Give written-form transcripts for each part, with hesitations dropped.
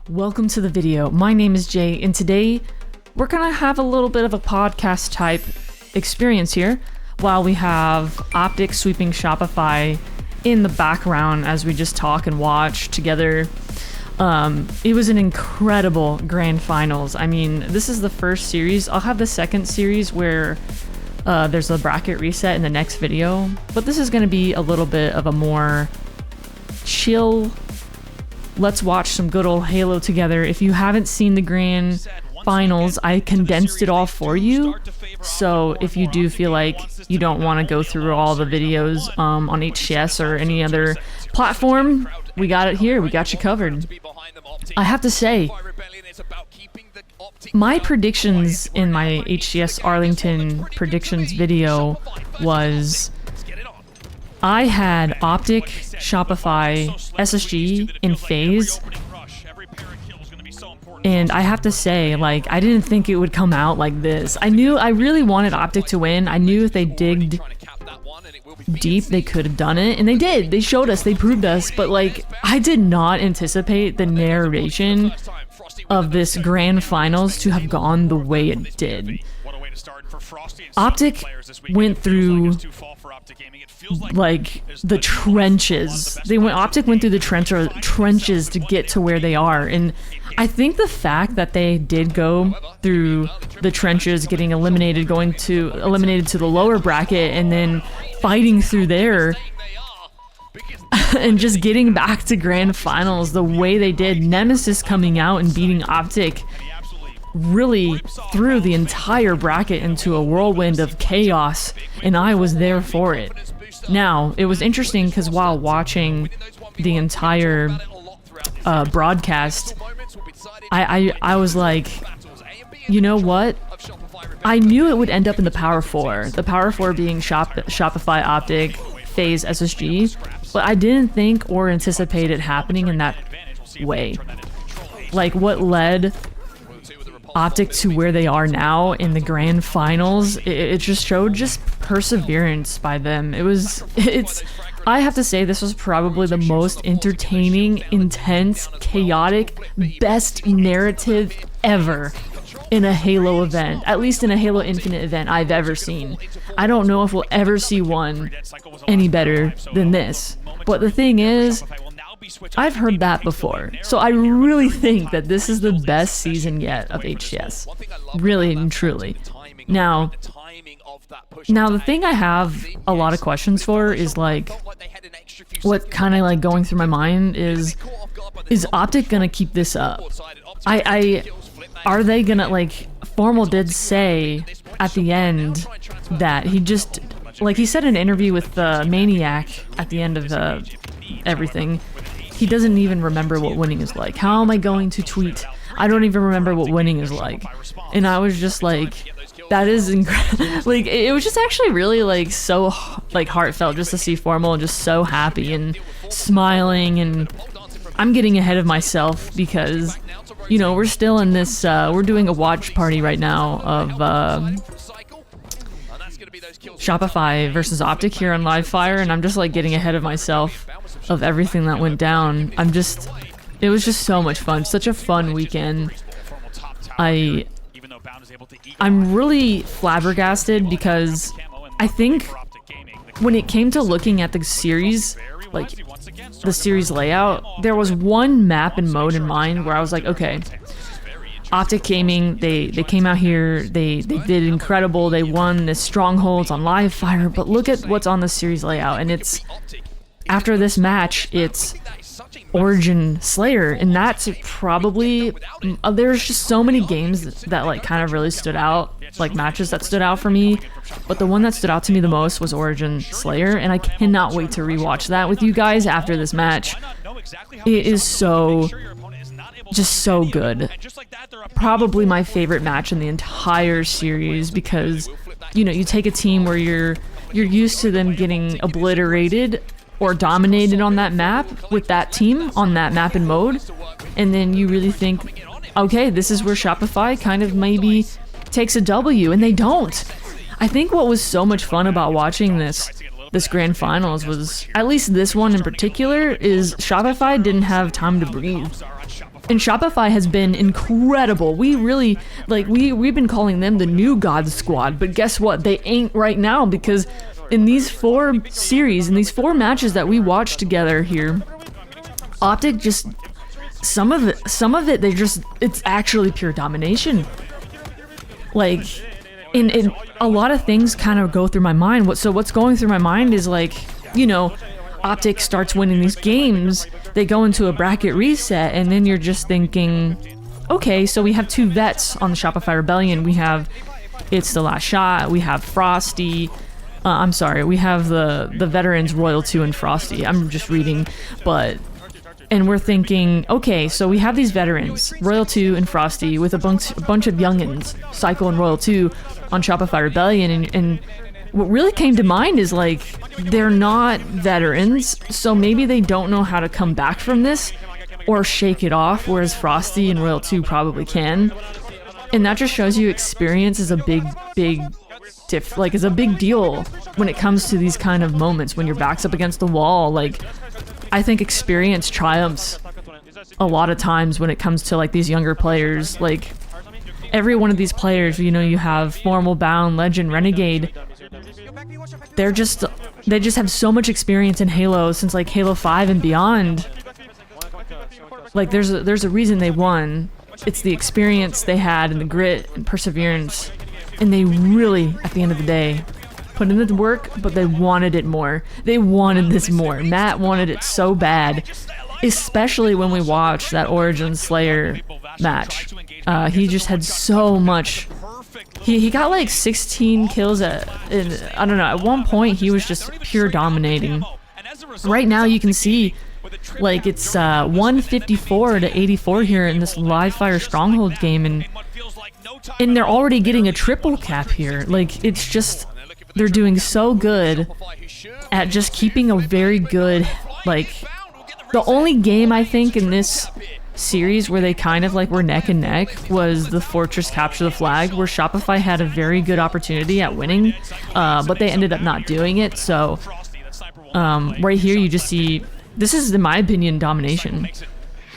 Welcome to the video. My name is Jay, and today we're gonna have a little bit of a podcast type experience here while we have Optic sweeping Shopify in the background as we just talk and watch together. It was an incredible grand finals. I mean, this is the first series. I'll have the second series where there's a bracket reset in the next video, but this is gonna be a little bit of a more chill, let's watch some good old Halo together. If you haven't seen the grand finals, I condensed it all for you. So if you do feel like you don't want to go through all the videos on HCS or any other platform, we got it here. We got you covered. I have to say, my predictions in my HCS Arlington predictions video was I had Optic, Shopify, SSG, and FaZe, and I have to say, like, I didn't think it would come out like this. I really wanted Optic to win. I knew if they digged deep, they could have done it, and they did. They showed us, they proved us, but like, I did not anticipate the narration of this grand finals to have gone the way it did. Optic went through like the trenches. Optic went through the trenches to get to where they are, and I think the fact that they did go through the trenches, getting eliminated to the lower bracket, and then fighting through there and just getting back to grand finals the way they did, Nemesis coming out and beating Optic, really threw the entire bracket into a whirlwind of chaos, and I was there for it. Now, it was interesting because while watching the entire broadcast, I was like, you know what? I knew it would end up in the Power 4. The Power 4 being Shopify, Optic, FaZe, SSG, but I didn't think or anticipate it happening in that way. Like, what led Optic to where they are now in the grand finals, it just showed just perseverance by them. I have to say, this was probably the most entertaining, intense, chaotic, best narrative ever in a Halo event, at least in a Halo Infinite event I've ever seen. I don't know if we'll ever see one any better than this, but the thing is, I've heard that before, so I really think that this is the best season yet of HCS, really and truly. Now the thing I have a lot of questions for is, like, what kind of like going through my mind is Optic gonna keep this up? Are they gonna, like, Formal did say at the end that he just, like, he said in an interview with Maniac at the end of everything, he doesn't even remember what winning is like. How am I going to tweet? I don't even remember what winning is like. And I was just like, that is incredible. Like, it was just actually really, like, so, like, heartfelt just to see Formal just so happy and smiling. And I'm getting ahead of myself because, you know, we're still in this, we're doing a watch party right now of Shopify versus Optic here on LiveFire, and I'm just, like, getting ahead of myself of everything that went down. It was just so much fun. Such a fun weekend. I'm really flabbergasted because I think when it came to looking at the series, like the series layout, there was one map and mode in mind where I was like, okay, Optic Gaming, they came out here, they did incredible, they won the Strongholds on LiveFire, but look at what's on the series layout, and it's, after this match, it's Origin Slayer, and that's probably, there's just so many games that like kind of really stood out, like matches that stood out for me, but the one that stood out to me the most was Origin Slayer, and I cannot wait to rewatch that with you guys after this match. It is just so good. Probably my favorite match in the entire series because, you know, you take a team where you're used to them getting obliterated or dominated on that map with that team on that map and mode, and then you really think, okay, this is where Shopify kind of maybe takes a W, and they don't. I think what was so much fun about watching this this grand finals was, at least this one in particular, is Shopify didn't have time to breathe. And Shopify has been incredible. We really, like, we've been calling them the new God Squad, but guess what? They ain't right now, because in these 4 series, in these 4 matches that we watched together here, Optic just, some of it, it's actually pure domination. Like, in a lot of things kind of go through my mind. So what's going through my mind is, like, you know, Optic starts winning these games, they go into a bracket reset, and then you're just thinking, okay, so we have 2 vets on the Shopify Rebellion. We have It's the Last Shot, we have Frosty, I'm sorry, we have the veterans Royal 2 and Frosty. I'm just reading, and we're thinking, okay, so we have these veterans, Royal 2 and Frosty, with a bunch of youngins, Cycle and Royal 2, on Shopify Rebellion, and what really came to mind is, like, they're not veterans, so maybe they don't know how to come back from this or shake it off, whereas Frosty and Royal 2 probably can. And that just shows you experience is a big is a big deal when it comes to these kind of moments when your back's up against the wall. Like, I think experience triumphs a lot of times when it comes to, like, these younger players. Like, every one of these players, you know, you have Formal, Bound, Legend, Renegade, they just have so much experience in Halo since, like, Halo 5 and beyond. Like, there's a reason they won. It's the experience they had and the grit and perseverance, and they really, at the end of the day, put in the work, but they wanted it more. They wanted this more. Matt wanted it so bad, especially when we watched that Origin Slayer match. He just had so much. He got like 16 kills I don't know, at one point he was just pure dominating. Right now you can see, like, it's 154 to 84 here in this LiveFire Strongholds game, and they're already getting a triple cap here. Like, it's just, they're doing so good at just keeping a very good, like, the only game I think in this series where they kind of, like, were neck and neck was the Fortress Capture the Flag, where Shopify had a very good opportunity at winning, but they ended up not doing it. So right here you just see, this is, in my opinion, domination.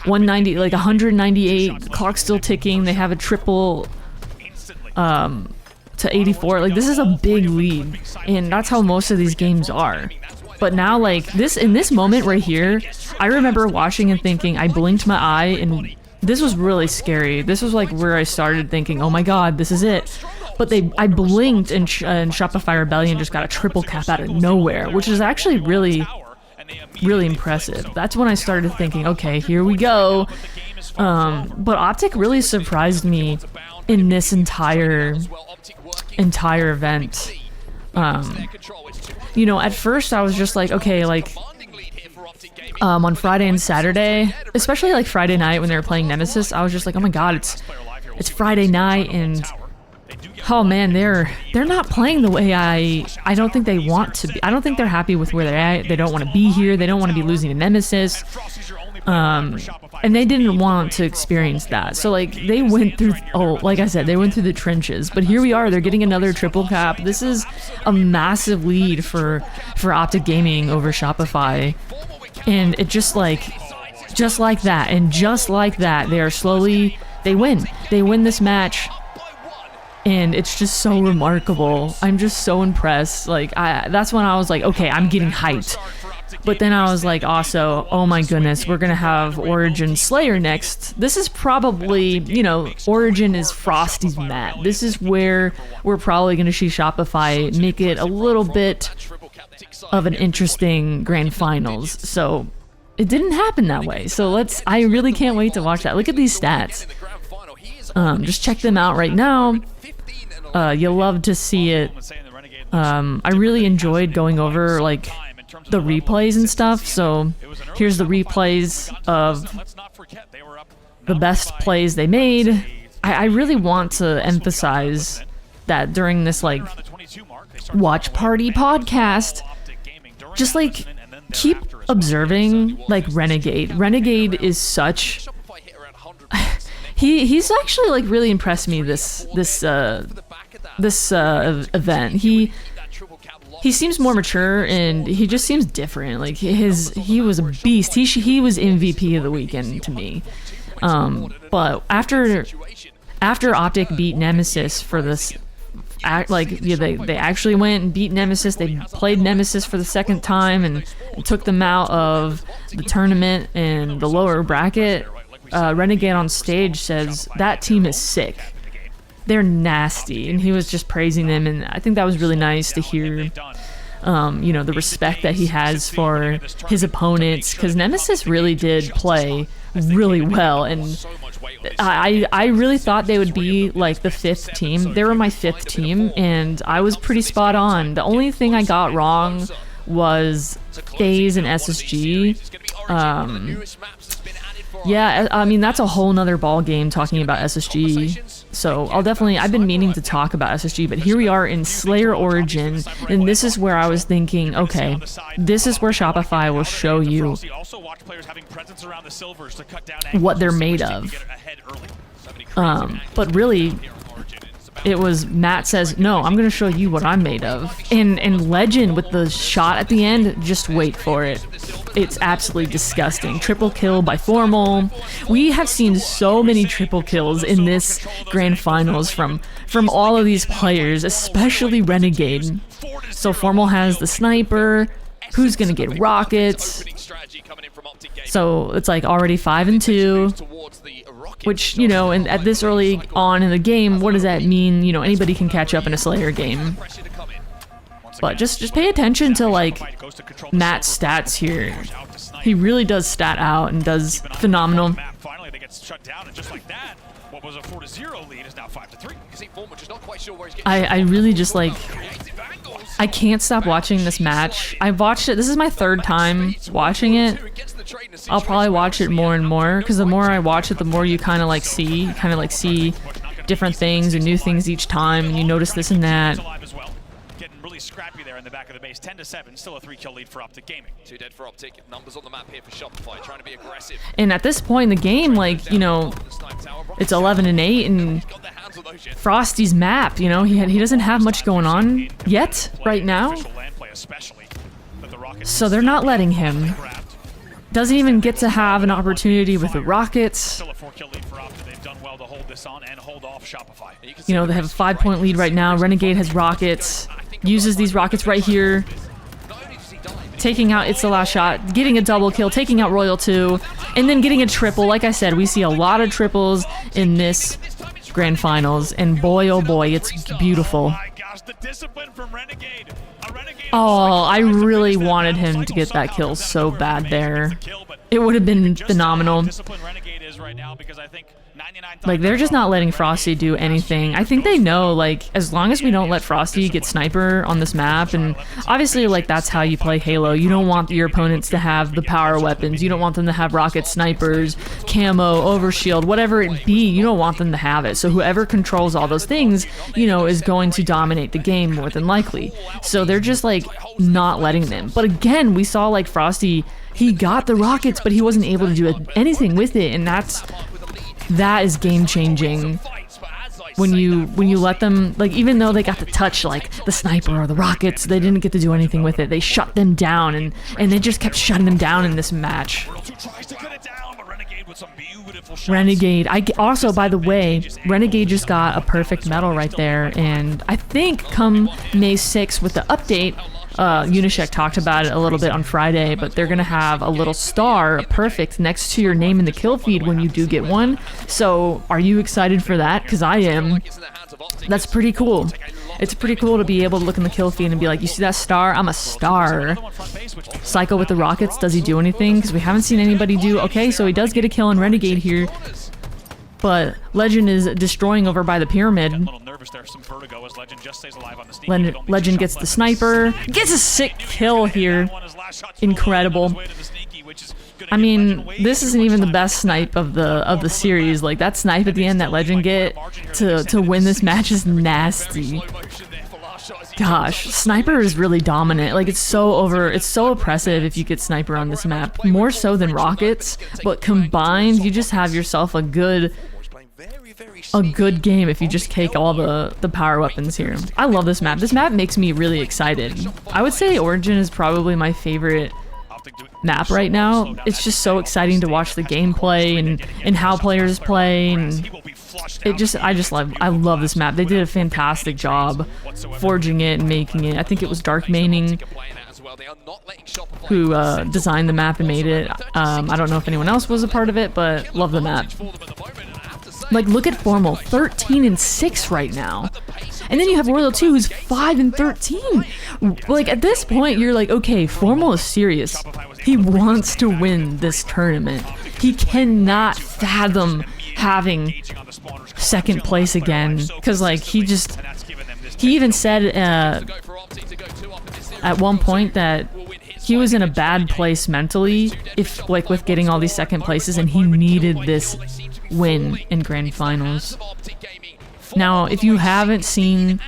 190, like 198, clock's still ticking, they have a triple to 84. Like, this is a big lead, and that's how most of these games are. But now, like, in this moment right here, I remember watching and thinking, I blinked my eye, and this was really scary. This was, like, where I started thinking, oh my god, this is it. But I blinked, and Shopify Rebellion just got a triple cap out of nowhere, which is actually really, really impressive. That's when I started thinking, okay, here we go. But Optic really surprised me in this entire event. You know, at first I was just like, okay, like, on Friday and Saturday, especially like Friday night when they were playing Nemesis, I was just like, oh my god, it's Friday night, and oh man, they're not playing the way I don't think they want to be. I don't think they're happy with where they're at. They don't want to be here. They don't want to be losing to Nemesis. And they didn't want to experience that. So, like, they went through, like I said, they went through the trenches. But here we are, they're getting another triple cap. This is a massive lead for Optic Gaming over Shopify. And it just like that, and just like that, they win this match. And it's just so remarkable. I'm just so impressed. Like, that's when I was like, okay, I'm getting hyped. But then I was like, also, oh my goodness, we're gonna have Origin Slayer next. This is probably, you know, Origin is Frosty's mat. This is where we're probably gonna see Shopify make it a little bit of an interesting grand finals. So it didn't happen that way. So I really can't wait to watch that. Look at these stats. Just check them out right now. You'll love to see it. I really enjoyed going over, like, the replays and stuff. So here's the replays of the best plays they made. I really want to emphasize that during this, like, watch party podcast, just, like, keep observing, like, Renegade. Renegade is such... He's actually, like, really impressed me this event. he seems more mature, and he just seems different. Like he was a beast. He was MVP of the weekend to me. But after Optic beat Nemesis for this, they actually went and beat Nemesis. They played Nemesis for the second time and took them out of the tournament in the lower bracket. Renegade on stage says that team is sick. They're nasty, and he was just praising them, and I think that was really nice to hear. The respect that he has for his opponents, because Nemesis really did play really well, and I really thought they would be like the 5th team. They were my 5th team, and I was pretty spot on. The only thing I got wrong was FaZe and SSG. That's a whole nother ball game talking about SSG. So I've been meaning to talk about SSG, but here we are in Slayer Origin, and this is where I was thinking, okay, this is where Shopify will show you what they're made of. But really, it was Matt says, no, I'm going to show you what I'm made of. And Legend with the shot at the end, just wait for it. It's absolutely disgusting. Triple kill by Formal. We have seen so many triple kills in this grand finals from all of these players, especially Renegade. So Formal has the sniper. Who's going to get rockets? So it's like already 5-2. Which, and at this early on in the game, what does that mean? Anybody can catch up in a Slayer game. But just pay attention to, like, Matt's stats here. He really does stat out and does phenomenal. I really just, like, I can't stop watching this match. I've watched it. This is my 3rd time watching it. I'll probably watch it more and more, because the more I watch it, the more you kind of like see different things and new things each time, and you notice this and that. Getting really scrappy there in the back of the base. 10-7, still a 3-kill lead for Optic Gaming. 2 dead for Optic. Numbers on the map here for Shopify, trying to be aggressive. And at this point in the game, like, it's 11-8, and Frosty's map, he doesn't have much going on yet right now. So they're not letting him. Doesn't even get to have an opportunity with the rockets. They have a 5-point lead right now. Renegade has rockets. Uses these rockets right here. Taking out It's the Last Shot. Getting a double kill. Taking out Royal 2. And then getting a triple. Like I said, we see a lot of triples in this grand finals. And boy, oh boy, it's beautiful. Oh, I really wanted him to get that kill so bad there. It would have been phenomenal. Like, they're just not letting Frosty do anything. I think they know, like, as long as we don't let Frosty get sniper on this map, and obviously, like, that's how you play Halo. You don't want your opponents to have the power weapons. You don't want them to have rocket snipers, camo, overshield, whatever it be. You don't want them to have it. So whoever controls all those things, is going to dominate the game more than likely. So they're just, like, not letting them. But again, we saw, like, Frosty, he got the rockets, but he wasn't able to do anything with it, and that is game changing. When you let them, like, even though they got to touch, like, the sniper or the rockets, they didn't get to do anything with it. They shut them down, and they just kept shutting them down in this match. Renegade. Also, by the way, Renegade just got a perfect medal right there, and I think come May 6th with the update, Unishek talked about it a little bit on Friday, but they're going to have a little star, perfect, next to your name in the kill feed when you do get one. So are you excited for that? Because I am. That's pretty cool. It's pretty cool to be able to look in the kill feed and be like, you see that star? I'm a star. Psycho with the rockets, does he do anything? Because we haven't seen anybody do. Okay, so he does get a kill on Renegade here. But Legend is destroying over by the pyramid. Legend gets the sniper. Gets a sick kill here. Incredible. I mean, this isn't even the best snipe of the series. Like, that snipe at the end that Legend get to win this match is nasty. Gosh, Sniper is really dominant. Like, it's so oppressive if you get Sniper on this map. More so than Rockets, but combined, you just have yourself a good a good game if you just take all the power weapons here. I love this map. This map makes me really excited. I would say Origin is probably my favorite map right now. It's just so exciting to watch the gameplay and how players play, and I love this map. They did a fantastic job forging it and making it. I think it was Dark Maining who designed the map and made it. I don't know if anyone else was a part of it, but love the map. Like, look at Formal, 13-6 right now. And then you have Royal 2, who's 5-13. Like, at this point, you're like, okay, Formal is serious. He wants to win this tournament. He cannot fathom having second place again. Because, like, he even said at one point that he was in a bad place mentally, with getting all these second places, and he needed this win in grand finals. Now, if you haven't seen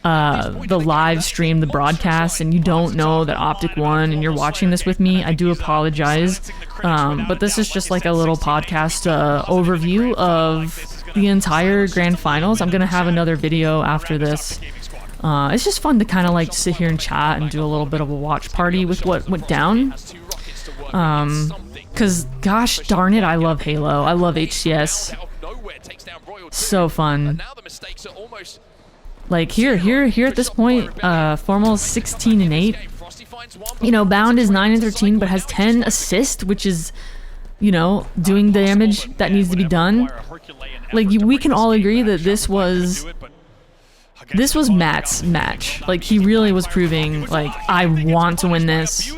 the live stream, the broadcast, and you don't know that Optic won and you're watching this with me, I do apologize. But this is just like a little podcast overview of the entire grand finals. I'm gonna have another video after this. It's just fun to kind of like sit here and chat and do a little bit of a watch party with what went down. Because gosh darn it, I love Halo. I love HCS. So fun. Like here at this point, Formal's 16-8. You know, Bound is 9-13, but has 10 assists, which is, you know, doing damage that needs to be done. Like, we can all agree that this was Matt's match. Like, he really was proving, like, I want to win this.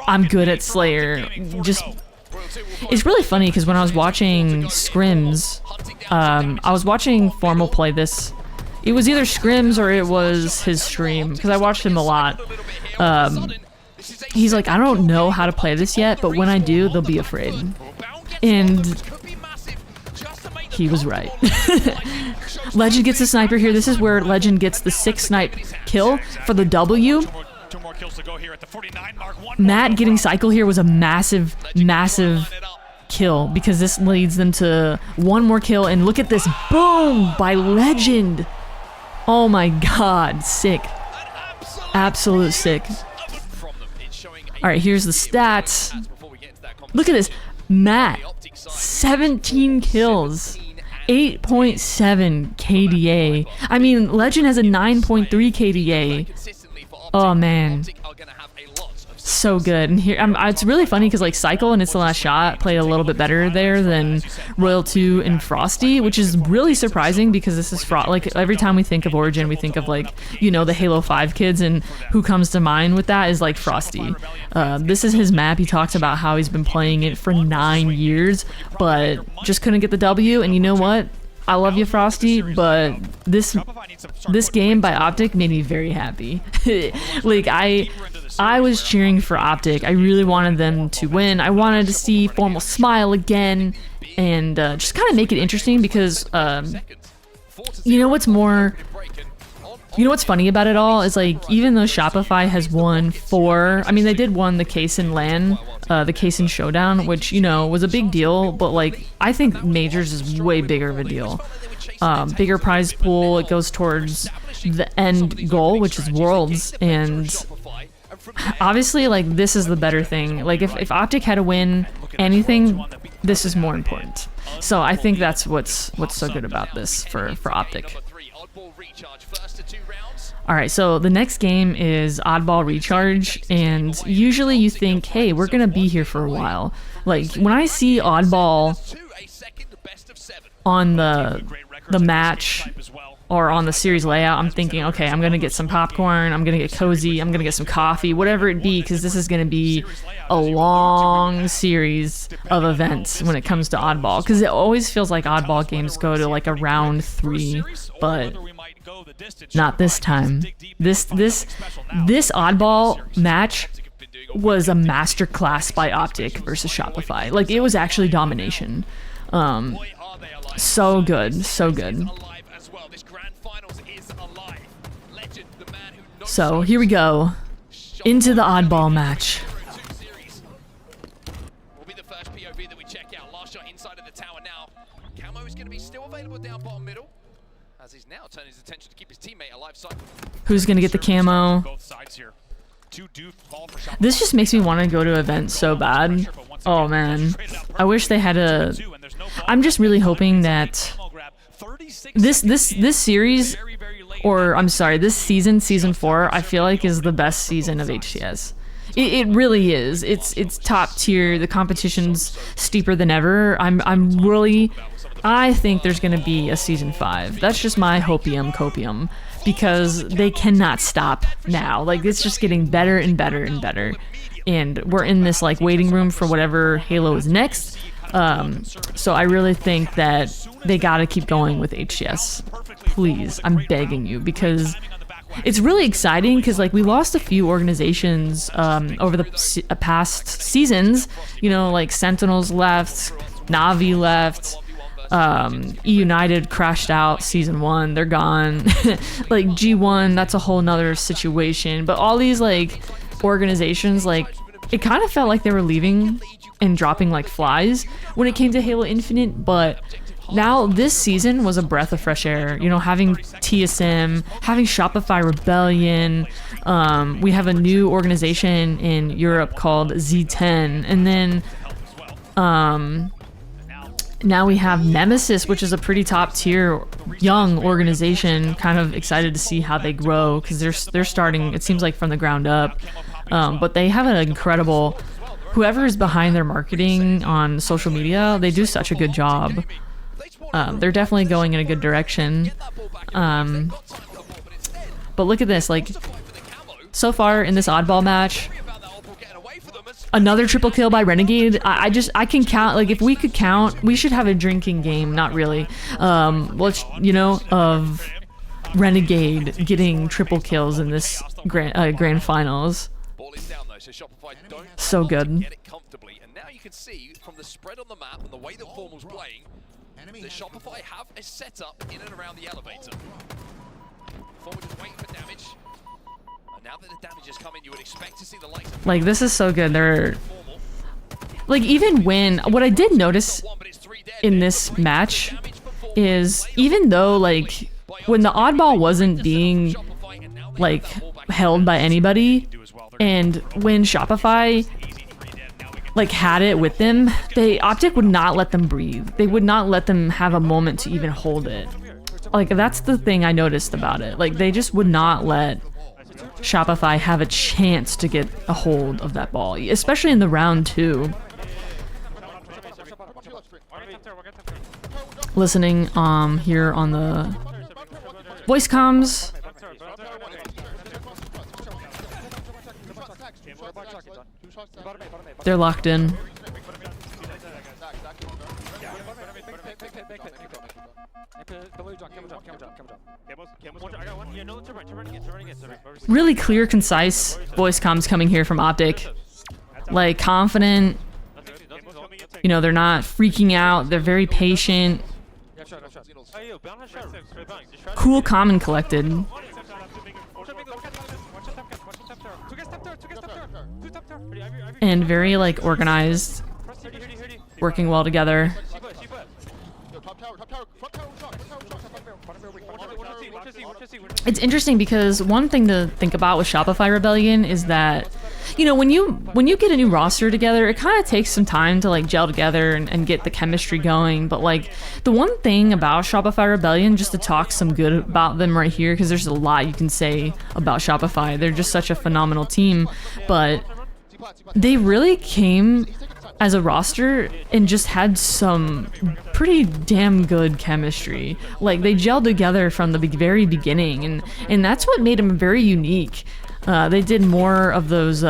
I'm good at Slayer. Just, it's really funny because when I was watching scrims, I was watching Formal play this. It was either scrims or it was his stream, because I watched him a lot. He's like, I don't know how to play this yet, but when I do, they'll be afraid. And he was right. Legend gets the sniper here. This is where Legend gets the 6 snipe kill for the W. Matt getting cycle here was a massive kill, because this leads them to one more kill. And look at this, boom, by Legend. Oh my god, sick. Absolute sick. Alright, here's the stats. Look at this, Matt, 17 kills, 8.7 KDA. I mean, Legend has a 9.3 KDA. Oh man, so good. And here, it's really funny because like Cycle and It's the Last Shot played a little bit better there than Royal 2 and Frosty, which is really surprising because this is like every time we think of Origin, we think of like, you know, the Halo 5 kids, and who comes to mind with that is like Frosty. This is his map. He talks about how he's been playing it for 9 years, but just couldn't get the W. And you know what? I love you, Frosty, but this game by Optic made me very happy. Like, I was cheering for Optic. I really wanted them to win. I wanted to see Formal smile again and just kind of make it interesting because, you know what's funny about it all is, like, even though Shopify has won 4, I mean, they did won the Case in LAN, the Case in Showdown, which, you know, was a big deal, but, like, I think Majors is way bigger of a deal. Bigger prize pool, it goes towards the end goal, which is Worlds, and obviously, like, this is the better thing. Like, if Optic had to win anything, this is more important. So I think that's what's so good about this for Optic. Alright, so the next game is Oddball Recharge, and usually you think, hey, we're gonna be here for a while. Like, when I see Oddball on the match or on the series layout, I'm thinking, okay, I'm gonna get some popcorn, I'm gonna get cozy, I'm gonna get some coffee, whatever it be, because this is gonna be a long series of events when it comes to Oddball, because it always feels like Oddball games go to like a round 3, but not this time. This Oddball match was a masterclass by Optic versus Shopify. Like, it was actually domination. So good, so good. So here we go into the Oddball match. Will be the first POV that we check out. Last shot inside of the tower now. Camo is going to be still available down bottom middle, as he's now turning his attention to keep his teammate alive. Who's gonna get the camo? Both sides here. This just makes me want to go to events so bad. Oh man, I wish they had a. I'm just really hoping that this series, or I'm sorry, this season 4, I feel like is the best season of HCS. It really is. It's top tier. The competition's steeper than ever. I think there's gonna be a season 5. That's just my hopium copium, because they cannot stop now. Like, it's just getting better and better and better, and we're in this like waiting room for whatever Halo is next. So I really think that they gotta keep going with HCS. Please, I'm begging you, because it's really exciting, because like we lost a few organizations over the past seasons. You know, like Sentinels left, Navi left, E United crashed out season 1, they're gone. Like G1, that's a whole nother situation. But all these like organizations, like it kind of felt like they were leaving and dropping like flies when it came to Halo Infinite. But now this season was a breath of fresh air. You know, having TSM, having Shopify Rebellion, we have a new organization in Europe called Z10, and then now we have Nemesis, which is a pretty top tier young organization. Kind of excited to see how they grow, because they're starting, it seems like, from the ground up. But they have an incredible, whoever is behind their marketing on social media, they do such a good job. They're definitely going in a good direction. But look at this, like so far in this Oddball match, another triple kill by Renegade. I can count, like if we could count, we should have a drinking game, not really. Which, you know, of Renegade getting triple kills in this grand finals. So good. And now you can see from the spread on the map and the way that Formal's playing, the Shopify have a setup in and around the elevator. Formal just waiting for damage. Now that the damage is coming, you would expect to see the likes of, like, this is so good. They're like, even when, what I did notice in this match is, even though like when the Oddball wasn't being like held by anybody, and when Shopify like had it with them, Optic would not let them breathe. They would not let them have a moment to even hold it. Like, that's the thing I noticed about it. Like, they just would not let Shopify have a chance to get a hold of that ball, especially in the round 2. Listening here on the voice comms. They're locked in. Really clear, concise voice comms coming here from Optic. Like, confident. You know, they're not freaking out. They're very patient. Cool, calm, and collected. And very like organized, working well together. It's interesting because one thing to think about with Shopify Rebellion is that, you know, when you get a new roster together, it kind of takes some time to like gel together and get the chemistry going. But like, the one thing about Shopify Rebellion, just to talk some good about them right here, because there's a lot you can say about Shopify. They're just such a phenomenal team, but they really came as a roster and just had some pretty damn good chemistry. Like, they gelled together from the very beginning, and that's what made them very unique. They did more of those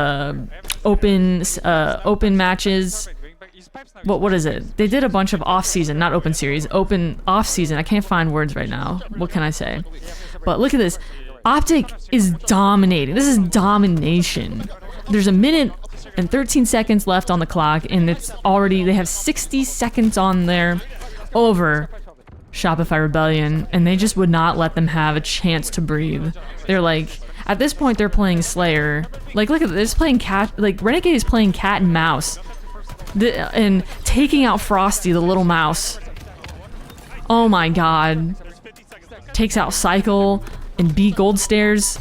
open matches. What is it? They did a bunch of off-season, not open series, open off-season. I can't find words right now. What can I say? But look at this. Optic is dominating. This is domination. There's a minute and 13 seconds left on the clock, and it's already, they have 60 seconds on there over Shopify Rebellion, and they just would not let them have a chance to breathe. They're like, at this point, they're playing Slayer. Like, look at this, playing cat, like, Renegade is playing cat and mouse. And taking out Frosty, the little mouse. Oh my god. Takes out Cycle and beat Gold Stairs.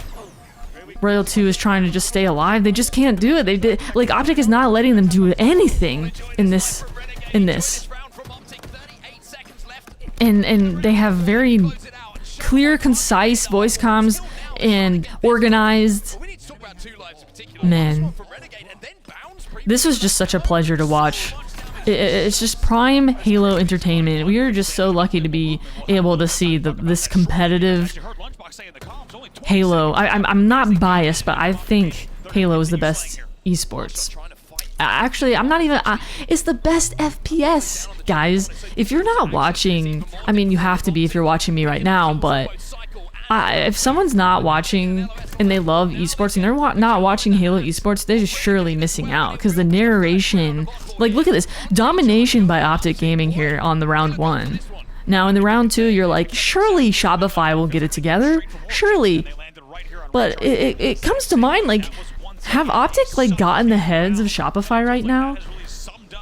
Royal 2 is trying to just stay alive. They just can't do it. They did, like, Optic is not letting them do anything in this. And they have very clear, concise voice comms and organized. Man, this was just such a pleasure to watch. It's just prime Halo entertainment. We are just so lucky to be able to see this competitive Halo. I'm not biased, but I think Halo is the best esports. Actually, I'm not even. It's the best FPS, guys. If you're not watching, I mean, you have to be if you're watching me right now, but if someone's not watching and they love esports and they're not watching Halo esports, they're just surely missing out, because the narration, like, look at this domination by Optic Gaming here on the round 1. Now in the round 2, you're like, surely Shopify will get it together, surely. But it comes to mind, like, have Optic, like, gotten the heads of Shopify right now?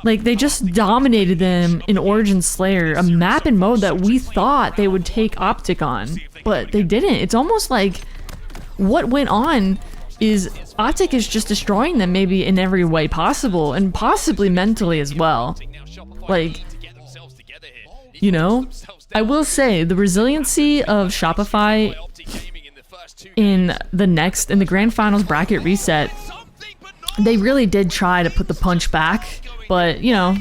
Like, they just dominated them in Origin Slayer, a map and mode that we thought they would take Optic on, but they didn't. It's almost like what went on is Optic is just destroying them maybe in every way possible, and possibly mentally as well. Like, you know, I will say the resiliency of Shopify in the grand finals bracket reset, they really did try to put the punch back, but you know,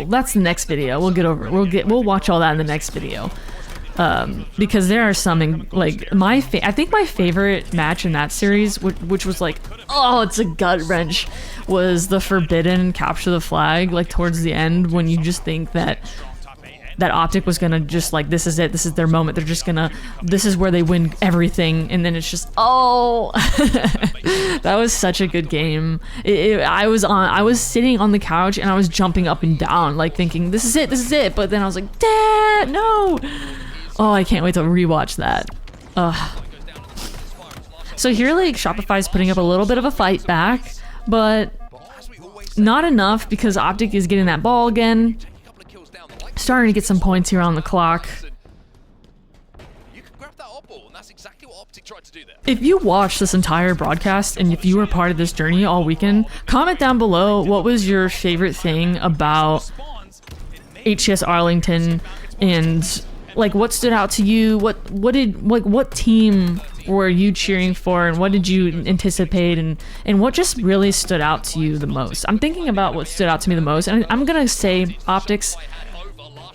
that's the next video. We'll watch all that in the next video. Because there are some, like, I think my favorite match in that series, which was like, oh, it's a gut wrench, was the Forbidden capture the flag, like towards the end, when you just think that Optic was gonna just, like, this is it, this is their moment, they're just gonna, this is where they win everything, and then it's just, oh. That was such a good game. I was sitting on the couch and I was jumping up and down, like, thinking, this is it, but then I was like, Dad, no. Oh, I can't wait to rewatch that. So here, like, Shopify's putting up a little bit of a fight back, but not enough, because Optic is getting that ball again. Starting to get some points here on the clock. If you watched this entire broadcast and if you were part of this journey all weekend, comment down below what was your favorite thing about HCS Arlington, and like, what stood out to you? What team were you cheering for, and what did you anticipate, and what just really stood out to you the most? I'm thinking about what stood out to me the most, and I'm gonna say Optics.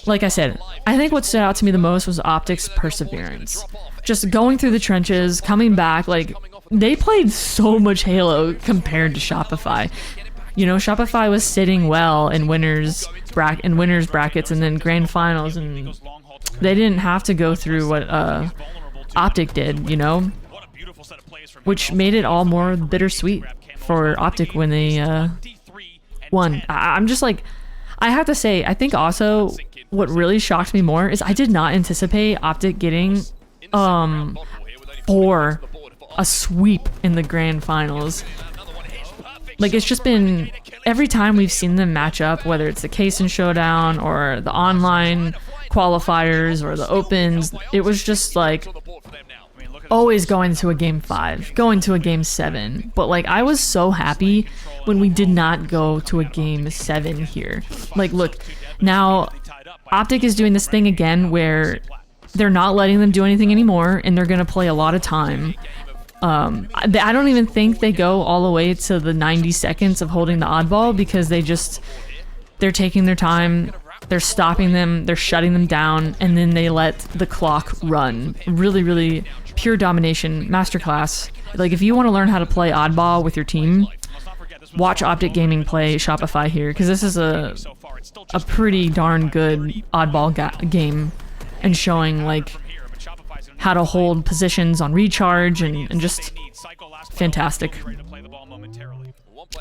Like I said, I think what stood out to me the most was Optic's perseverance. Just going through the trenches, coming back, like, they played so much Halo compared to Shopify. You know, Shopify was sitting well in winners brackets and then grand finals, and they didn't have to go through what Optic did, you know, which made it all more bittersweet for Optic when they won. I'm just like, I have to say, I think also what really shocked me more is I did not anticipate Optic getting for a sweep in the grand finals. Like, it's just been, every time we've seen them match up, whether it's the Case and Showdown or the online qualifiers or the opens, it was just like always going to a game 5, going to a game 7. But like, I was so happy when we did not go to a game 7 here. Like, look, now Optic is doing this thing again where they're not letting them do anything anymore, and they're gonna play a lot of time. I don't even think they go all the way to the 90 seconds of holding the oddball, because they're taking their time, they're stopping them, they're shutting them down, and then they let the clock run. Really, really pure domination, masterclass. Like, if you want to learn how to play oddball with your team, watch Optic Gaming play Shopify here, because this is a pretty darn good oddball game, and showing like how to hold positions on recharge, and just fantastic.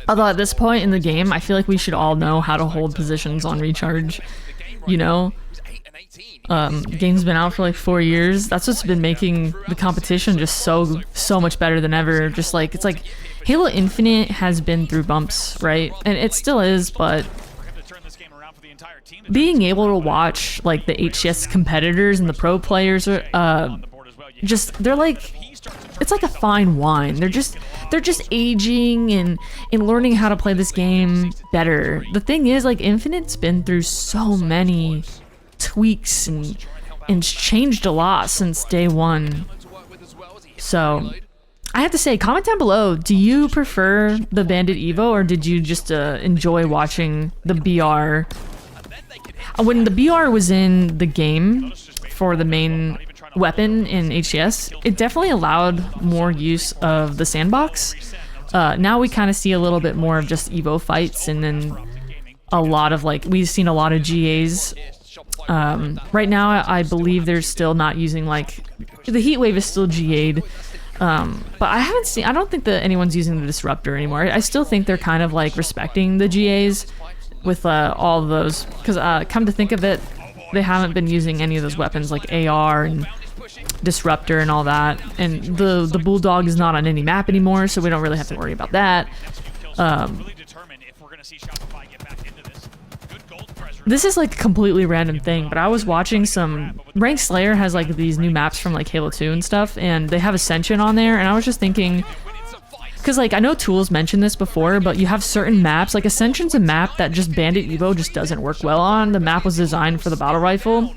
Although at this point in the game, I feel like we should all know how to hold positions on recharge, you know? Game's been out for like 4 years. That's what's been making the competition just so much better than ever. Just like, it's like Halo Infinite has been through bumps, right? And it still is, but being able to watch like the HCS competitors and the pro players are just, they're like, it's like a fine wine. They're just aging and learning how to play this game better. The thing is, like, Infinite's been through so many tweaks and changed a lot since day one. So I have to say, comment down below, do you prefer the Bandit Evo, or did you just enjoy watching the BR? When the BR was in the game for the main weapon in HCS, it definitely allowed more use of the sandbox. Now we kind of see a little bit more of just Evo fights, and then a lot of, like, we've seen a lot of GAs. Right now I believe they're still not using, like, the Heat Wave is still GA'd. But I don't think that anyone's using the Disruptor anymore. I still think they're kind of like respecting the GAs with all of those, because come to think of it, they haven't been using any of those weapons like AR and Disruptor and all that, and the Bulldog is not on any map anymore, so we don't really have to worry about that. This is like a completely random thing, but I was watching some... Rank Slayer has like these new maps from like Halo 2 and stuff, and they have Ascension on there, and I was just thinking... Because like, I know Tools mentioned this before, but you have certain maps, like Ascension's a map that just Bandit Evo just doesn't work well on. The map was designed for the battle rifle,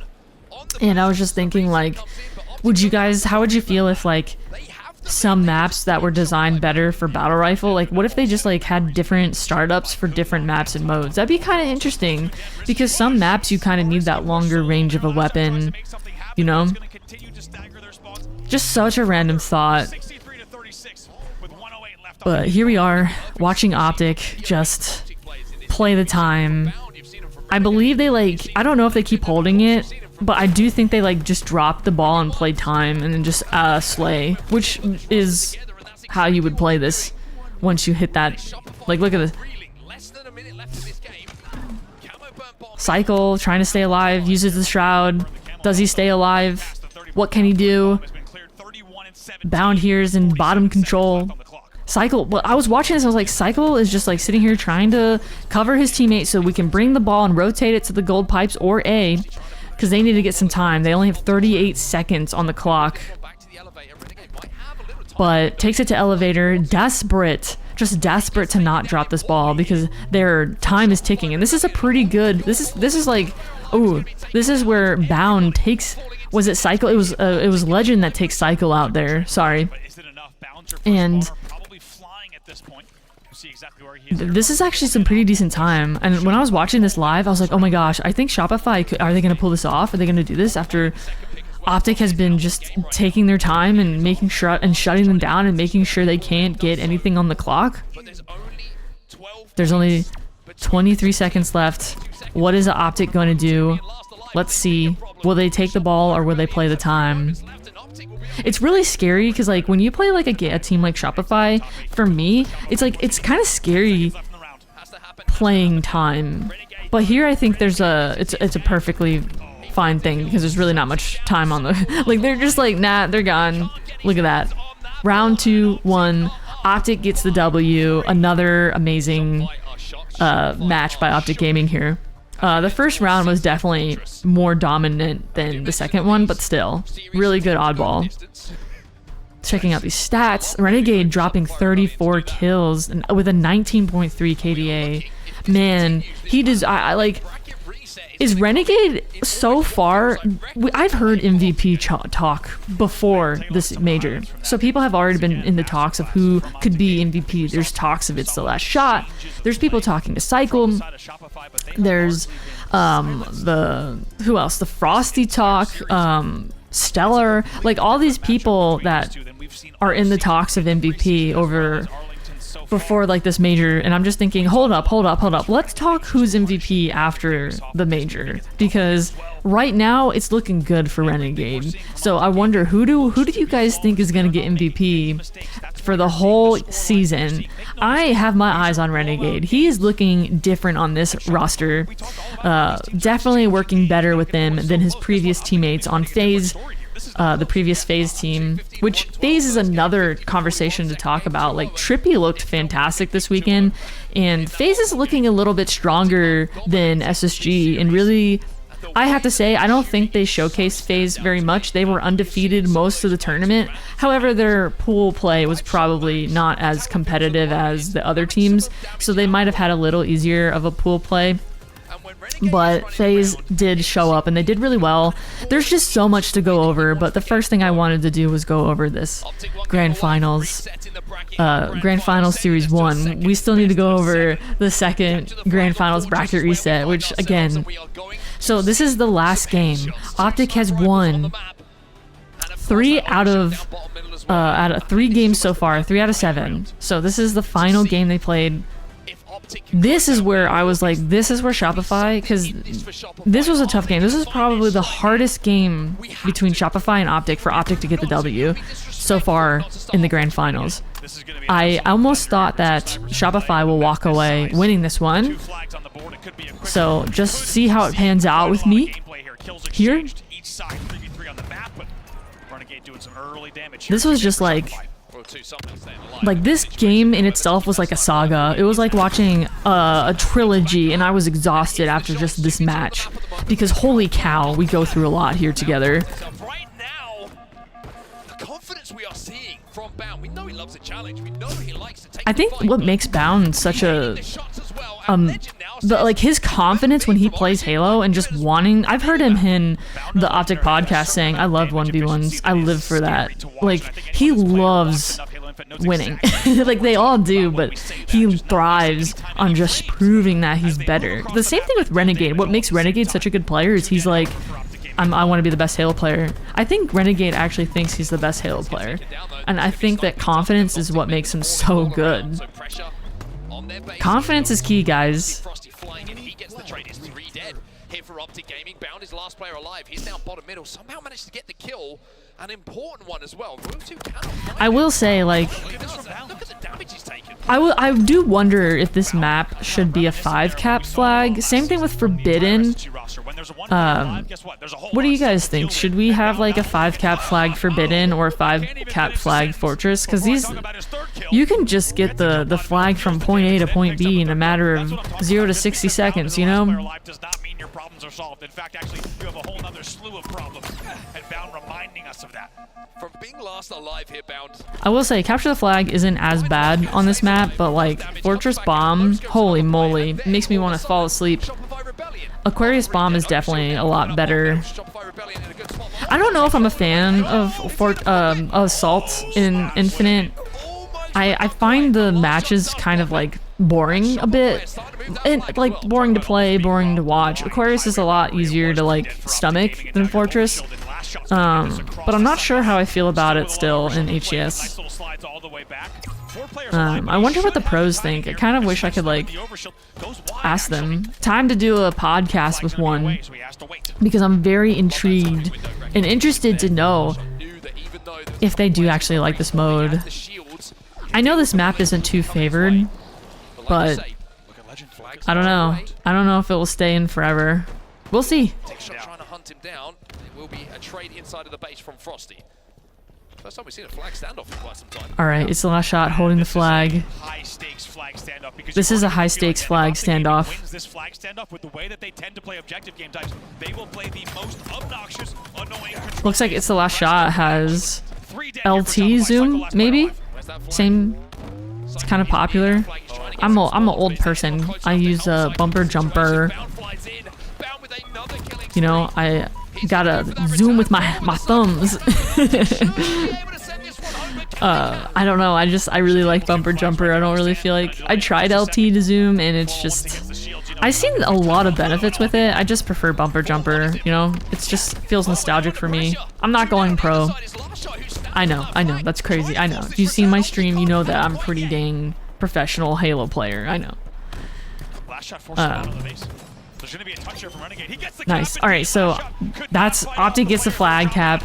and I was just thinking, like, how would you feel if like some maps that were designed better for battle rifle, like what if they just like had different startups for different maps and modes? That'd be kind of interesting, because some maps you kind of need that longer range of a weapon, you know? Just such a random thought. But here we are watching Optic just play the time. I believe they, like, I don't know if they keep holding it, but I do think they like just drop the ball and play time and then just slay, which is how you would play this once you hit that. Like, look at this. Cycle, trying to stay alive, uses the shroud. Does he stay alive? What can he do? Bound here is in bottom control. Cycle, well, I was watching this, I was like, Cycle is just like sitting here trying to cover his teammate so we can bring the ball and rotate it to the gold pipes or A, because they need to get some time. They only have 38 seconds on the clock. But takes it to elevator, desperate, just desperate to not drop this ball because their time is ticking. And this is a pretty good, this is like, oh, this is where Bound takes, was it Cycle? It was Legend that takes Cycle out there, sorry. And this is actually some pretty decent time, and when I was watching this live, I was like, oh my gosh, I think Shopify, are they going to pull this off? Are they going to do this after Optic has been just taking their time and making sure and shutting them down and making sure they can't get anything on the clock? There's only 23 seconds left. What is Optic going to do? Let's see. Will they take the ball or will they play the time? It's really scary because, like, when you play like a team like Shopify, for me, it's like, it's kind of scary playing time. But here I think there's it's a perfectly fine thing because there's really not much time on the like, they're just like, nah, they're gone. Look at that. Round 2 won. Optic gets the W. Another amazing match by Optic Gaming here. The first round was definitely more dominant than the second one, but still, really good Oddball. Checking out these stats, Renegade dropping 34 kills and with a 19.3 KDA. Man, he does. I like. Is Renegade so far? I've heard MVP talk before this major, so people have already been in the talks of who could be MVP. There's talks of it's the last shot. There's people talking to Cycle. There's who else? The Frosty talk. Stellar. Like all these people that are in the talks of MVP over before like this major, and I'm just thinking, hold up, let's talk who's MVP after the major, because right now it's looking good for Renegade. So I wonder, who do you guys think is gonna get MVP for the whole season? I have my eyes on Renegade. He is looking different on this roster, definitely working better with them than his previous teammates on FaZe. the previous FaZe team, which FaZe is another conversation to talk about. Like, Trippy looked fantastic this weekend, and FaZe is looking a little bit stronger than SSG, and really, I have to say, I don't think they showcased FaZe very much. They were undefeated most of the tournament. However, their pool play was probably not as competitive as the other teams, so they might have had a little easier of a pool play. But FaZe did show up, and they did really well. There's just so much to go over, but the first thing I wanted to do was go over this Grand Finals Series 1. We still need to go over the second Grand Finals bracket reset, which, again... So this is the last game. Optic has won 3 out of 3 games so far, 3 out of 7. So this is the final game they played. This is where I was like, this is where Shopify, because this was a tough game. This is probably the hardest game between Shopify and Optic for Optic to get the W so far in the Grand Finals. I almost thought that Shopify will walk away winning this one. So just see how it pans out with me here. This was just like this game in itself was like a saga. It was like watching a trilogy, and I was exhausted after just this match because holy cow, we go through a lot here together. I think what makes Bound such a like his confidence when he plays Halo and just wanting, I've heard him in the Optic podcast saying, I love 1v1s, I live for that. Like, he loves winning. Like, they all do, but he thrives on just proving that he's better. The same thing with Renegade. What makes Renegade such a good player is he's like, I want to be the best Halo player. I think Renegade actually thinks he's the best Halo player. And I think that confidence is what makes him so good. Confidence is key, guys. Here for Optic Gaming, Bound is last player alive. He's now bottom middle. Somehow managed to get the kill, an important one as well. I will say, like, I do wonder if this map should be a 5-cap flag. Same thing with Forbidden. What do you guys think? Should we have like a 5-cap flag Forbidden or a 5-cap flag Fortress? Because these, you can just get the flag from point A to point B in a matter of 0 to 60 seconds, you know? Your problems are solved. In fact, actually, you have a whole other slew of problems, and Bound reminding us of that. From being last alive here, Bound. I will say, capture the flag isn't as bad on this map, but like Fortress Bomb, holy moly, it makes me want to fall asleep. Aquarius Bomb is definitely a lot better. I don't know if I'm a fan of Assault in Infinite. I find the matches kind of like boring a bit, and like boring to play, boring to watch. Aquarius is a lot easier to like stomach than Fortress, but I'm not sure how I feel about it still in HCS. I wonder what the pros think. I kind of wish I could like ask them. Time to do a podcast with one, because I'm very intrigued and interested to know if they do actually like this mode. I know this map isn't too favored, but I don't know. I don't know if it will stay in forever. We'll see. Trying to hunt him down. It will be a trade inside of the base from Frosty. First time we've seen a flag standoff in quite some time. All right, it's the last shot holding the flag. This is a high stakes flag standoff. This flag standoff with the way that they tend to play objective game types, they will play the most obnoxious, annoying. Looks like it's the last shot has LT zoom, maybe? Same. It's kind of popular. I'm an old person. I use a bumper jumper. You know, I gotta zoom with my thumbs. I don't know. I really like bumper jumper. I don't really feel like I tried LT to zoom, and it's just I've seen a lot of benefits with it. I just prefer bumper jumper. You know, it's just feels nostalgic for me. I'm not going pro. I know. That's crazy. I know. If you've seen my stream, you know that I'm pretty dang professional Halo player. I know. Nice. All right, so that's Optic gets the flag cap.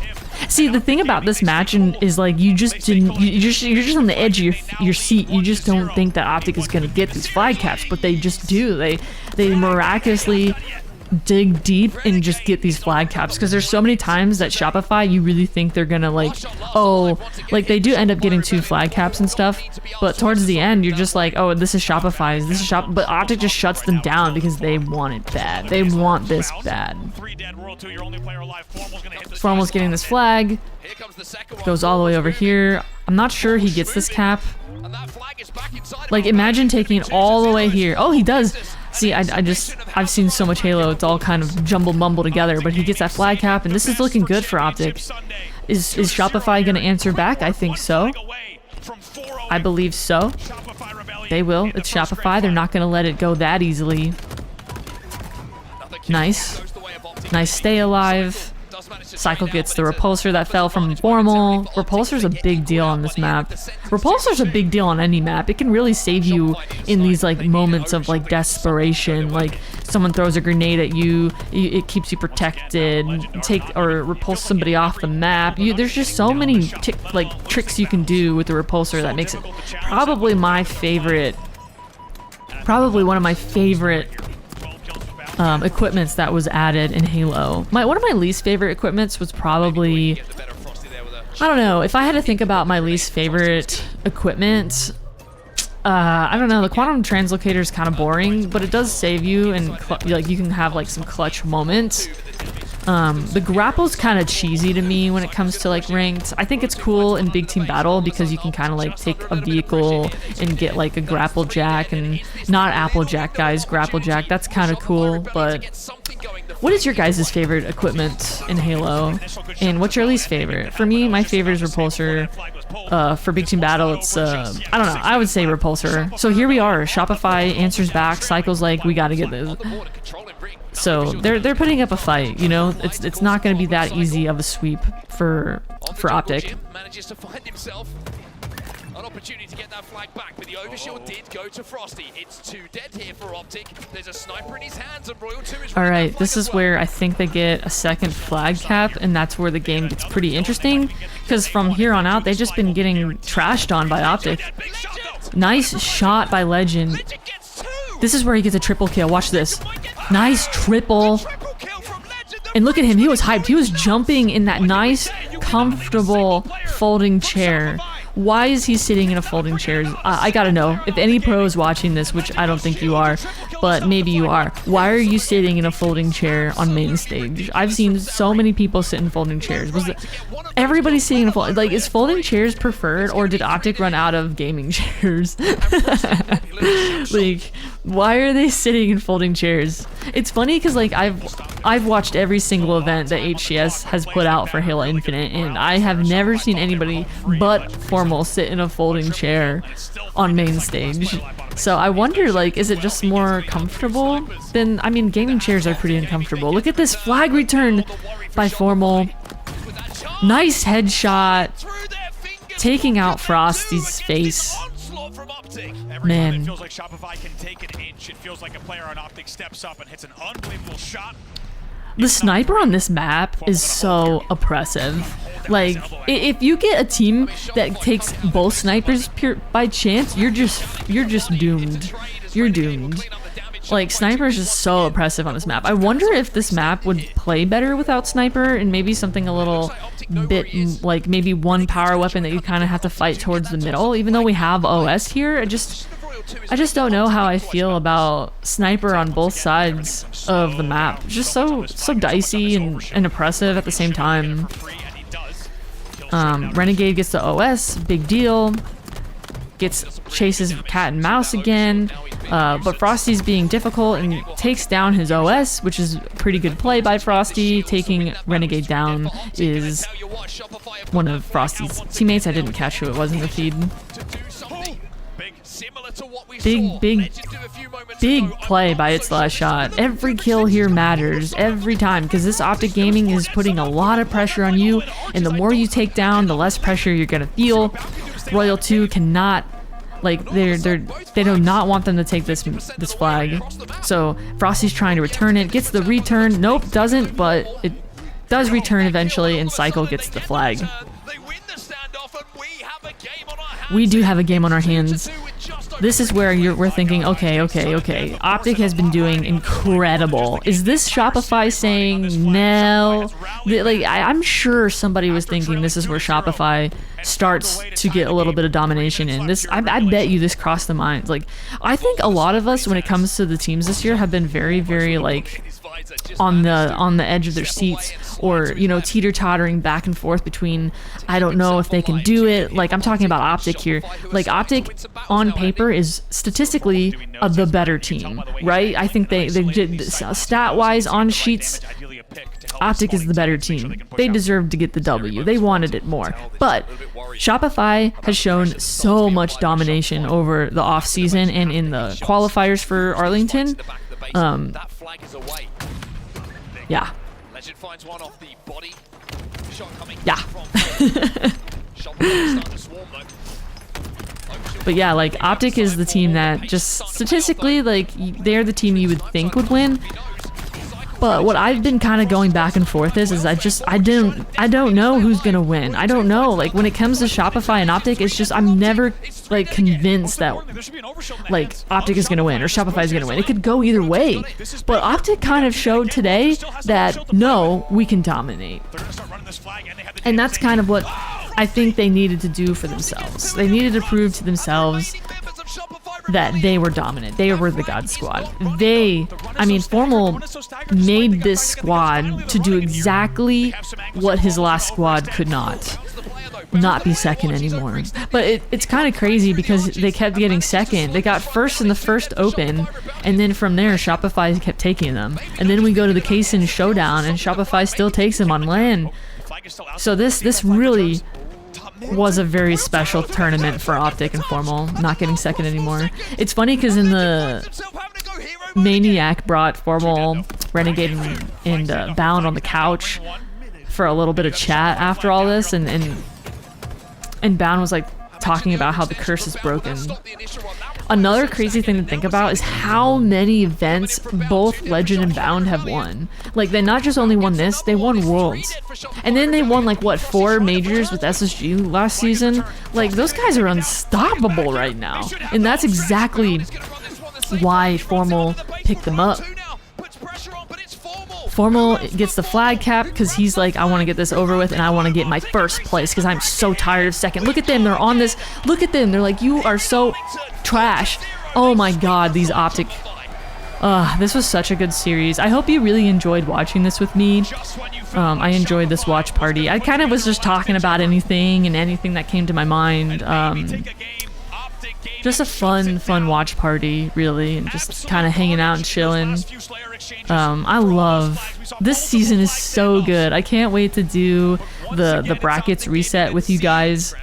See, the thing about this match is like you're just on the edge of your seat. You just don't think that Optic is gonna get these flag caps, but they just do. They miraculously dig deep and just get these flag caps, because there's so many times that Shopify, you really think they're gonna like, oh, like they do end up getting 2 flag caps and stuff, but towards the end you're just like, oh, this is Shopify's, this is but Optic just shuts them down because they want it bad. They want this bad. Formal's getting this flag, goes all the way over here. I'm not sure he gets this cap. Like, imagine taking it all the way here. Oh, he does. See, I've seen so much Halo, it's all kind of jumble mumble together, but he gets that flag cap, and this is looking good for Optic. Is Shopify gonna answer back? I think so. I believe so. They will. It's Shopify. They're not gonna let it go that easily. Nice. Nice stay alive. Cycle gets the repulsor that fell from Formal. Repulsor's a big deal on this map. Repulsor's a big deal on any map. It can really save you in these like moments of like desperation. Like someone throws a grenade at you, it keeps you protected. Or repulse somebody off the map. There's just so many tricks you can do with the repulsor that makes it probably my favorite. Probably one of my favorite equipments that was added in Halo. One of my least favorite equipments was probably, I don't know, if I had to think about my least favorite equipment, I don't know, the quantum translocator is kind of boring, but it does save you, and like you can have like some clutch moments. The grapple's kind of cheesy to me when it comes to like ranked. I think it's cool in big team battle because you can kind of like take a vehicle and get like a grapple jack, and not Applejack, guys, grapple jack. That's kind of cool. But what is your guys' favorite equipment in Halo, and what's your least favorite? For me, my favorite is repulsor. For big team battle, it's I don't know, I would say repulsor. So here we are. Shopify answers back. Cycle's like, we got to get this. So they're putting up a fight, you know. It's not going to be that easy of a sweep for Optic. Manages to find himself an opportunity to get that flag back, but the overshield did go to Frosty. It's 2 dead here for Optic. There's a sniper in his hands, and Royal 2 is. All right, this is where I think they get a second flag cap, and that's where the game gets pretty interesting, because from here on out they've just been getting trashed on by Optic. Nice shot by Legend. This is where he gets a triple kill. Watch this. Nice triple. And look at him. He was hyped. He was jumping in that nice, comfortable folding chair. Why is he sitting in a folding chair? I gotta know. If any pro is watching this, which I don't think you are, but maybe you are, why are you sitting in a folding chair on main stage? I've seen so many people sit in folding chairs. Everybody sitting in a folding... Like, is folding chairs preferred, or did Optic run out of gaming chairs? Like, why are they sitting in folding chairs? It's funny because, like, I've watched every single event that HCS has put out for Halo Infinite, and I have never seen anybody but Formal sit in a folding chair on main stage. So I wonder, like, is it just more comfortable? Then, I mean, gaming chairs are pretty uncomfortable. Look at this flag return by Formal. Nice headshot. Taking out Frosty's face. Man. It feels like Shopify can take an inch. It feels like a player on Optic steps up and hits an unbelievable shot. The sniper on this map is so oppressive. Like, if you get a team that takes both snipers by chance, you're just doomed. You're doomed. Like, sniper is just so oppressive on this map. I wonder if this map would play better without sniper, and maybe something a little bit, like maybe one power weapon that you kind of have to fight towards the middle. Even though we have OS here, I just don't know how I feel about sniper on both sides of the map. Just so dicey and oppressive at the same time. Renegade gets the OS, big deal. Chases cat and mouse again, but Frosty's being difficult and takes down his OS, which is a pretty good play by Frosty. Taking Renegade down is one of Frosty's teammates. I didn't catch who it was in the feed. Big play by its last shot. Every kill here matters every time, because this Optic Gaming is putting a lot of pressure on you, and the more you take down, the less pressure you're gonna feel. Royal 2 cannot, like, they do not want them to take this flag. So Frosty's trying to return it, gets the return. Nope, doesn't, but it does return eventually, and Cycle gets the flag. We do have a game on our hands. this is where we're thinking, okay, Optic has been doing incredible. Is this Shopify saying no? Like, I'm sure somebody was thinking this is where Shopify starts to get a little bit of domination in this. I bet you this crossed the minds. Like, I think a lot of us, when it comes to the teams this year, have been very, very like on the edge of their seats, or teeter-tottering back and forth between, I don't know if they can do it. Like, I'm talking about Optic here. Like, Optic on paper is statistically the better team, right? I think they did stat-wise on sheets, Optic is the better team. They deserved to get the W. They wanted it more. But Shopify has shown so much domination over the off-season and in the qualifiers for Arlington. Yeah. Legend finds one off the body. Shot coming Yeah. But yeah, like, Optic is the team that just statistically, like, they're the team you would think would win. But what I've been kind of going back and forth is I don't know who's gonna win. I don't know. Like, when it comes to Shopify and Optic, it's just I'm never like convinced that like Optic is gonna win or Shopify is gonna win. It could go either way. But Optic kind of showed today that no, we can dominate. And that's kind of what I think they needed to do for themselves. They needed to prove to themselves that they were dominant. They were the God Squad. Formal made this squad to do exactly what his last squad could not be second anymore. But it's kind of crazy because they kept getting second. They got first in the first open, and then from there Shopify kept taking them. And then we go to the Kaysen showdown, and Shopify still takes them on LAN. So this really was a very special tournament for Optic and Formal, not getting second anymore. It's funny because in the Maniac brought Formal, Renegade, and Bound on the couch for a little bit of chat after all this, and Bound was like talking about how the curse is broken. Another crazy thing to think about is how many events both Legend and Bound have won. Like, they not just only won this, they won Worlds. And then they won, like, what, 4 majors with SSG last season? Like, those guys are unstoppable right now. And that's exactly why Formal picked them up. Formal gets the flag cap because he's like, I want to get this over with and I want to get my first place because I'm so tired of second. Look at them, they're on this. Look at them, they're like, you are so trash. Oh my god, these Optic. This was such a good series. I hope you really enjoyed watching this with me. I enjoyed this watch party. I kind of was just talking about anything and anything that came to my mind. Just a fun watch party, really, and just kind of hanging out and chilling. I love this season is so good. I can't wait to do the brackets reset with you guys.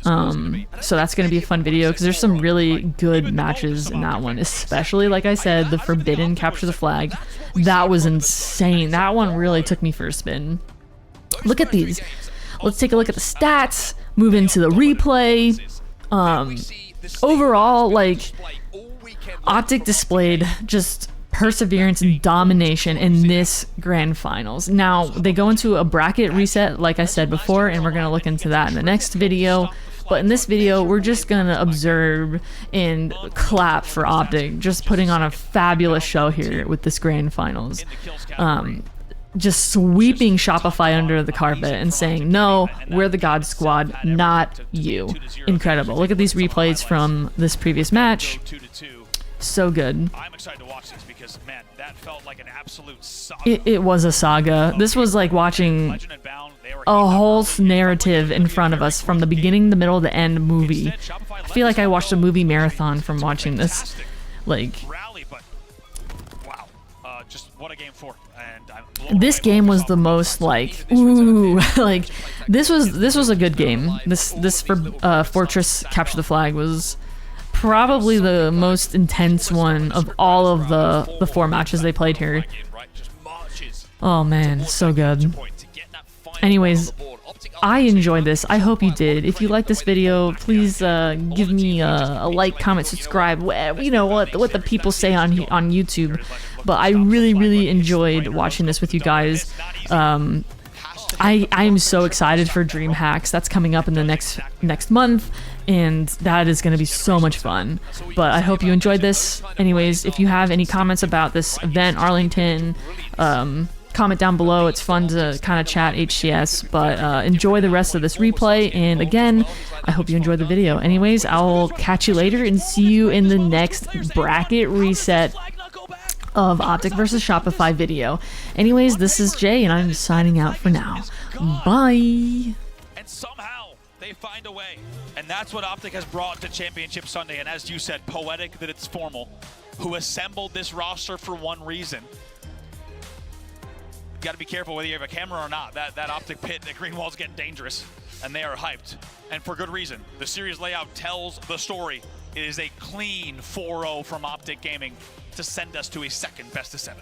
So that's gonna be a fun video because there's some really good matches in that one, especially, like I said, the Forbidden Capture the Flag. That was insane. That one really took me for a spin. Look at these. Let's take a look at the stats, move into the replay. Overall, like, Optic displayed just perseverance and domination in this grand finals. Now they go into a bracket reset, like I said before, and we're gonna look into that in the next video. But in this video, we're just gonna observe and clap for Optic, just putting on a fabulous show here with this grand finals. Just sweeping Shopify under the carpet and saying, no, we're the God Squad, not you. Incredible. Look at these replays from this previous match. So good. I'm excited to watch this because, man, that felt like an absolute saga. It was a saga. This was like watching a whole narrative in front of us from the beginning, the middle, the end movie. I feel like I watched a movie marathon from watching this. Like, just what a game for. This game was the most like, ooh, like this was a good game. This for Fortress Capture the Flag was probably the most intense one of all of the 4 matches they played here. Oh man, so good. Anyways, I enjoyed this. I hope you did. If you like this video, please give me a like, comment, subscribe. You know what the people say on YouTube. But I really enjoyed watching this with you guys. I'm so excited for DreamHacks. That's coming up in the next month, and that is going to be so much fun. But I hope you enjoyed this. Anyways, if you have any comments about this event, Arlington, comment down below. It's fun to kind of chat HCS, but enjoy the rest of this replay. And again, I hope you enjoyed the video. Anyways, I'll catch you later and see you in the next bracket reset of Optic versus Shopify video. Anyways, this is Jay, and I'm signing out for now. Bye. And somehow they find a way. And that's what Optic has brought to Championship Sunday. And as you said, poetic that it's formal. Who assembled this roster for one reason. You got to be careful whether you have a camera or not. That Optic pit, that green wall's getting dangerous. And they are hyped. And for good reason. The series layout tells the story. It is a clean 4-0 from Optic Gaming to send us to a second best of 7.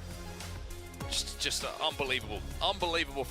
Just unbelievable. Unbelievable.